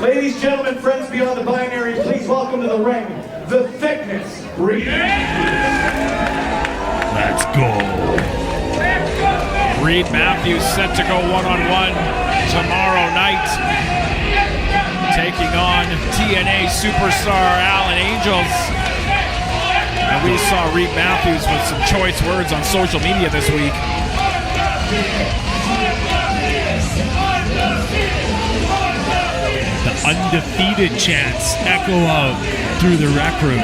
Ladies, gentlemen, friends beyond the binary, please welcome to the ring, the Thickness, Reid. Let's go. Reid Matthews set to go one-on-one tomorrow night, taking on TNA superstar Alan Angels. And we saw Reid Matthews with some choice words on social media this week. The undefeated chants echo out through the rec room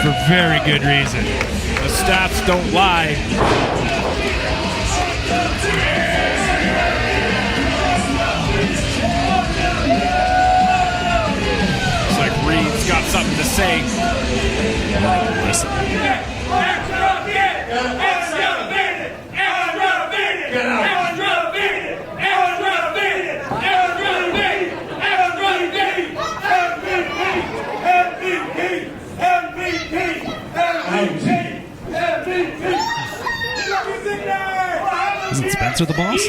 for very good reason. The stats don't lie. Looks like Reid's got something to say. Listen. Isn't Spencer the boss?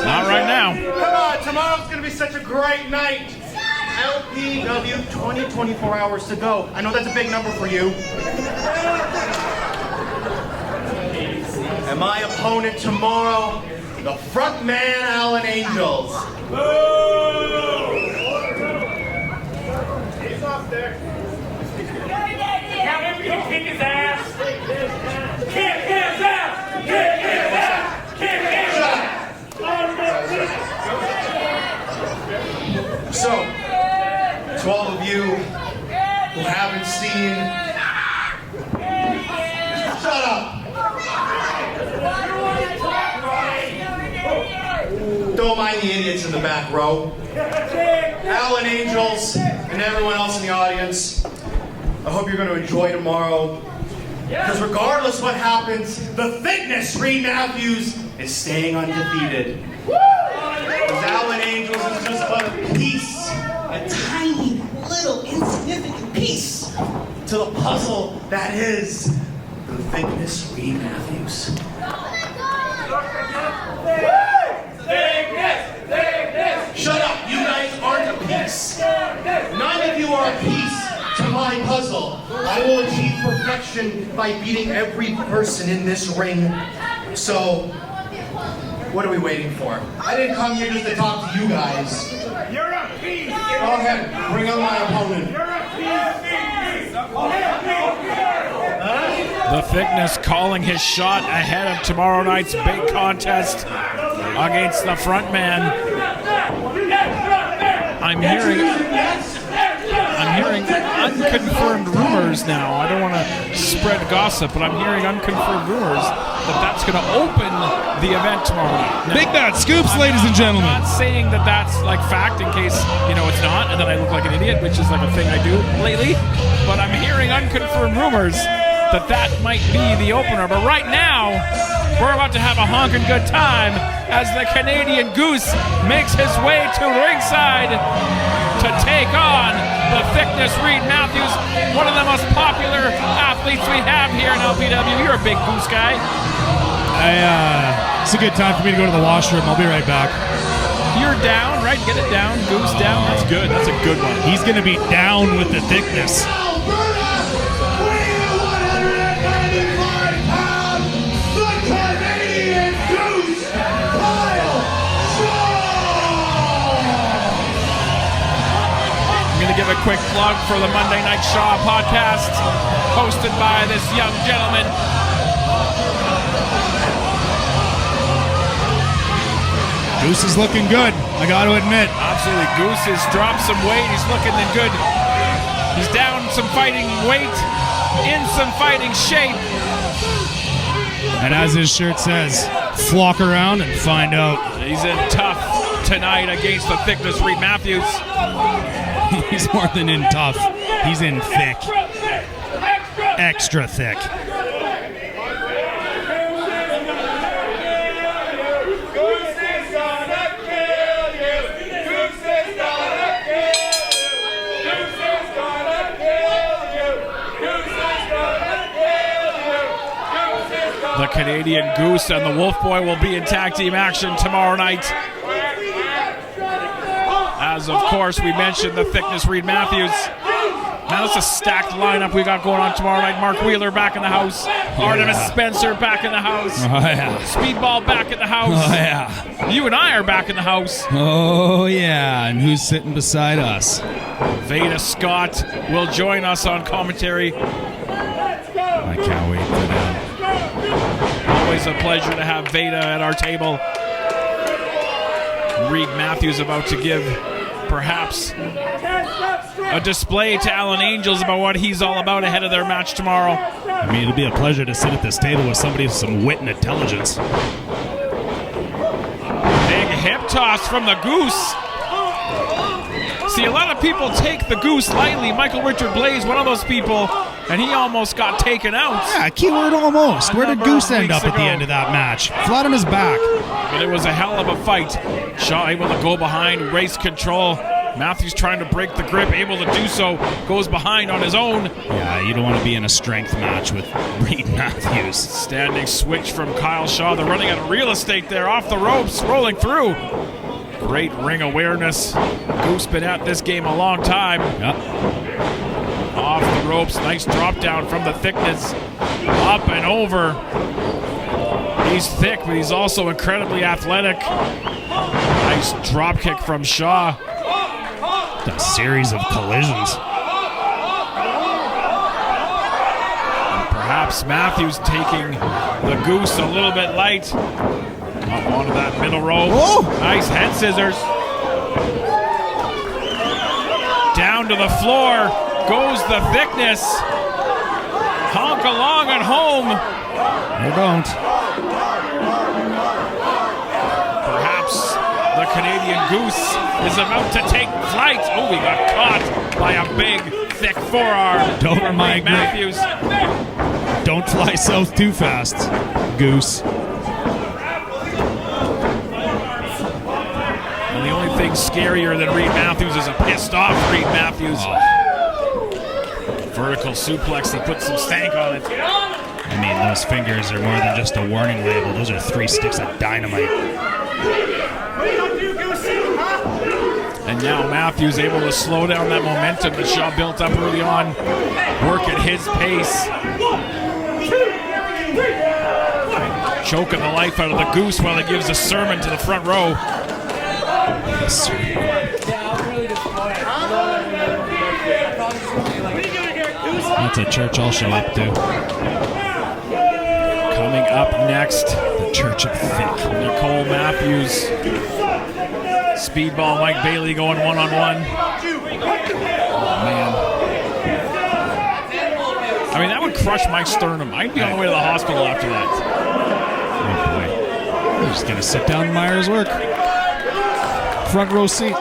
Not right now. Come on, tomorrow's gonna be such a great night. LPW, 24 hours to go. I know that's a big number for you. And my opponent tomorrow, the front man, Alan Angels. He's up there. Now maybe he'll kick his ass. Kick his ass. Kick his ass. Kick his ass. So, to all of you who haven't seen, shut up. Don't mind the idiots in the back row. Alan Angels and everyone else in the audience, I hope you're going to enjoy tomorrow. Because regardless what happens, the Thickness, Reid Matthews, is staying undefeated. Because Alan Angels is just but a piece, a tiny, little, insignificant piece to the puzzle that is the Thickness, Reid Matthews. Shut up! You guys aren't a piece. None of you are a piece to my puzzle. I will achieve perfection by beating every person in this ring. So, what are we waiting for? I didn't come here just to talk to you guys. You're a piece. Go ahead, bring on my opponent. You're a piece. The Thickness calling his shot ahead of tomorrow night's big contest against the front man. I'm hearing unconfirmed rumors now. I don't want to spread gossip, but I'm hearing unconfirmed rumors that that's going to open the event tomorrow night. Now, Big Bad Scoops, ladies and gentlemen. I'm not saying that that's like fact in case, it's not, and then I look like an idiot, which is like a thing I do lately. But I'm hearing unconfirmed rumors that might be the opener. But right now, we're about to have a honking good time as the Canadian Goose makes his way to ringside to take on the Thickness Reid Matthews, one of the most popular athletes we have here in LPW. You're a big Goose guy. It's a good time for me to go to the washroom. I'll be right back. You're down, right? Get it down. Goose down. That's good. That's a good one. He's going to be down with the Thickness. Give a quick plug for the Monday Night Shaw podcast hosted by this young gentleman. Goose is looking good, I got to admit. Absolutely. Goose has dropped some weight. He's looking good. He's down some fighting weight, in some fighting shape. And as his shirt says, flock around and find out. He's in tough tonight against the Thickness Reid Matthews. He's more than in tough. He's in thick. Extra thick. The Canadian Goose and the Wolf Boy will be in tag team action tomorrow night As, of course, we mentioned the thickness, Reid Matthews. Now it's a stacked lineup we got going on tomorrow night. Mark Wheeler back in the house. Artemis Spencer back in the house. Oh, yeah. Speedball back in the house. Oh, yeah. You and I are back in the house. Oh, yeah. And who's sitting beside us? Veda Scott will join us on commentary. I can't wait for that. Always a pleasure to have Veda at our table. Reid Matthews about to give perhaps a display to Alan Angels about what he's all about ahead of their match tomorrow. I mean, it'll be a pleasure to sit at this table with somebody with some wit and intelligence. Big hip toss from the Goose. See, a lot of people take the Goose lightly. Michael Richard Blaze, one of those people, and he almost got taken out. Yeah, keyword almost. Where did Goose end up at the end of that match? Flat on his back. But it was a hell of a fight. Shaw able to go behind, race control. Matthews trying to break the grip, able to do so, goes behind on his own. Yeah, you don't want to be in a strength match with Reid Matthews. Standing switch from Kyle Shaw. They're running out of real estate there, off the ropes, rolling through. Great ring awareness. Goose been at this game a long time. Yep. Off the ropes, nice drop down from the thickness. Up and over. He's thick, but he's also incredibly athletic. Nice drop kick from Shaw. A series of collisions. And perhaps Matthews taking the Goose a little bit light. Up onto that middle row. Oh! Nice head scissors. Down to the floor goes the thickness. Honk along and home. You don't. Perhaps the Canadian Goose is about to take flight. Oh, we got caught by a big, thick forearm. Don't from migrate. Matthews. Don't fly south too fast, Goose. And the only thing scarier than Reid Matthews is a pissed off Reid Matthews. Oh. Vertical suplex, he put some stank on it. I mean, those fingers are more than just a warning label. Those are 3 sticks of dynamite. And now Matthews able to slow down that momentum that Shaw built up early on. Work at his pace. Choking the life out of the Goose while he gives a sermon to the front row. That's a church I'll show up to. Coming up next, The Church of Thick. Nicole Matthews. Speedball Mike Bailey going one-on-one. Oh, man. I mean, that would crush my sternum. I'd be on the way to the hospital after that. Oh boy. He's just gonna sit down and admire his work. Front row seat.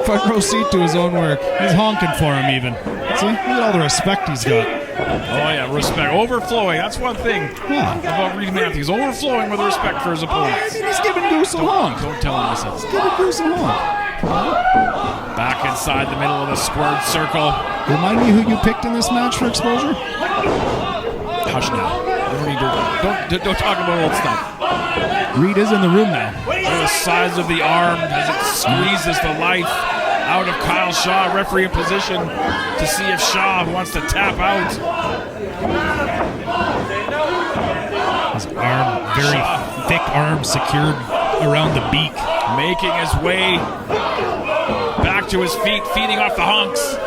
Front row seat to his own work. He's honking for him even. See? Look at all the respect he's got. Oh, yeah, respect. Overflowing. That's one thing Yeah. about Reid Matthews. Overflowing with respect for his opponents. He's giving Goose a honk. Don't tell him I said so. Giving Goose a honk. Back inside the middle of the squared circle. Remind me who you picked in this match for exposure? Hush now. Don't talk about old stuff. Reid is in the room now. Look at the size of the arm as it squeezes the life out of Kyle Shaw. Referee in position to see if Shaw wants to tap out. His arm, very thick arm secured around the beak. Making his way back to his feet, feeding off the honks.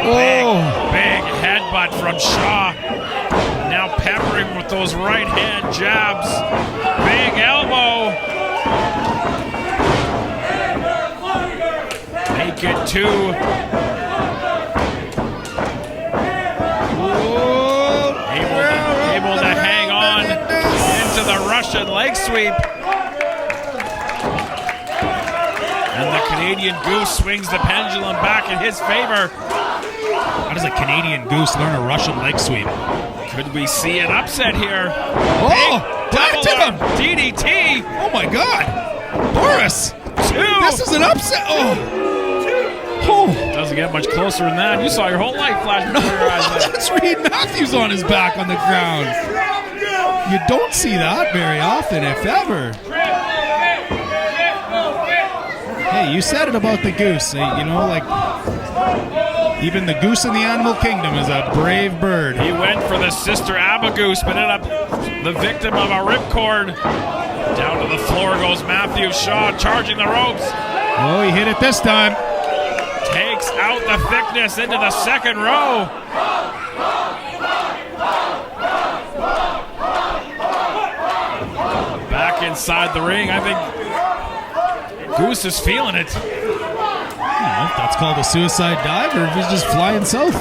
Big headbutt from Shaw. Now peppering with those right hand jabs. Big elbow. Make it 2. Able to hang on into the Russian leg sweep. And the Canadian Goose swings the pendulum back in his favor. How does a Canadian Goose learn a Russian leg sweep? Could we see an upset here? Oh! Back to him! DDT! Oh my God! Boris! 2! This is an upset! Oh! Doesn't get much closer than that. You saw your whole life flash before your eyes. That's Reid Matthews on his back on the ground. You don't see that very often, if ever. Hey, you said it about the Goose. You know, like, even the goose in the animal kingdom is a brave bird. He went for the sister Abagoose, but ended up the victim of a ripcord. Down to the floor goes Matthew Shaw, charging the ropes. Oh, he hit it this time. Takes out the thickness into the second row. Back inside the ring, I think Goose is feeling it. I don't know if that's called a suicide dive or if he's just flying south. Oh,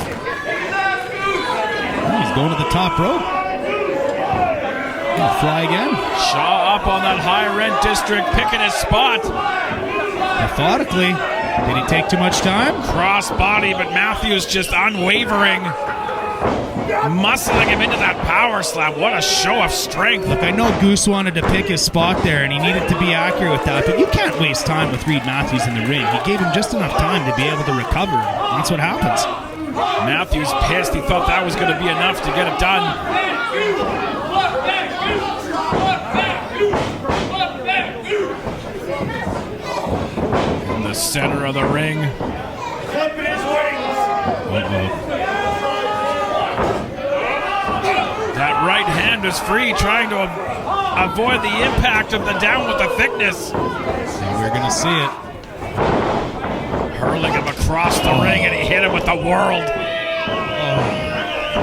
he's going to the top rope. He'll fly again. Shaw up on that high rent district, picking his spot. Methodically. Did he take too much time? Cross body, but Matthews just unwavering. Muscling him into that power slam. What a show of strength. Look, I know Goose wanted to pick his spot there, and he needed to be accurate with that, but you can't waste time with Reid Matthews in the ring. He gave him just enough time to be able to recover. That's what happens. Matthews pissed. He thought that was going to be enough to get it done. In the center of the ring. Clipping his wings. That right hand is free, trying to avoid the impact of the down with the thickness. And we're going to see it. Hurling him across the ring, and he hit him with the world.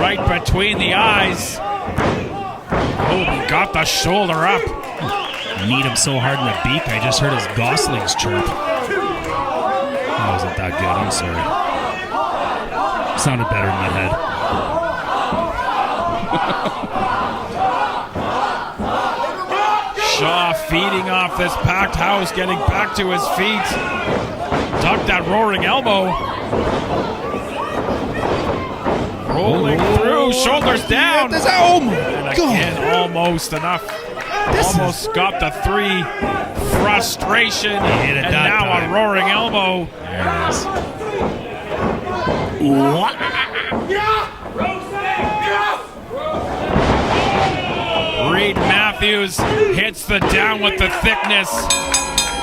Right between the eyes. Oh, he got the shoulder up. Kneed him so hard in the beak, I just heard his goslings chirp. That wasn't that good, I'm sorry. Sounded better in my head. Shaw feeding off this packed house, getting back to his feet. Ducked that roaring elbow. Rolling through, shoulders down. And again, almost enough. Almost got the three. Frustration. Hit it And that now time. a roaring elbow. There it is. Reid Matthews hits the down with the thickness.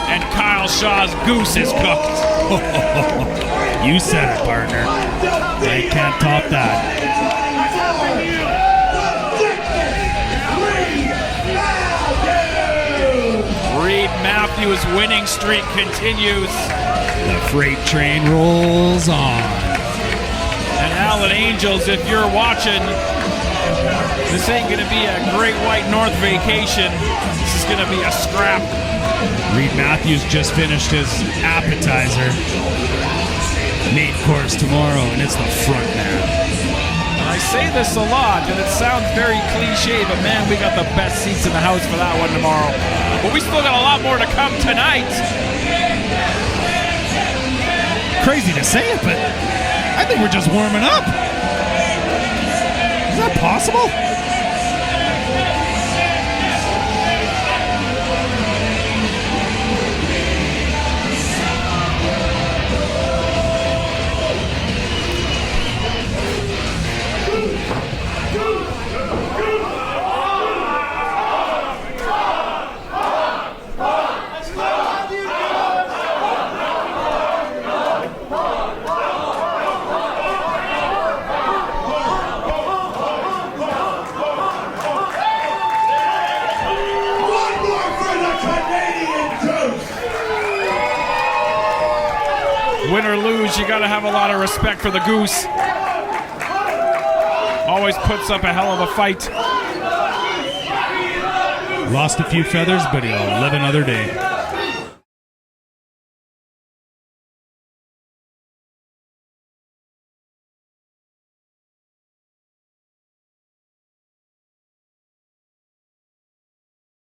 And Kyle Shaw's Goose is cooked. You said it, partner. I can't top that. Reid Matthews' winning streak continues. The freight train rolls on. And Alan Angels, if you're watching, this ain't going to be a Great White North vacation. This is going to be a scrap. Reid Matthews just finished his appetizer. Main course tomorrow, and it's the front man. I say this a lot, and it sounds very cliche, but man, we got the best seats in the house for that one tomorrow. But we still got a lot more to come tonight. Crazy to say it, but I think we're just warming up. Is that possible? Win or lose, you got to have a lot of respect for the Goose. Always puts up a hell of a fight. Lost a few feathers, but he'll live another day.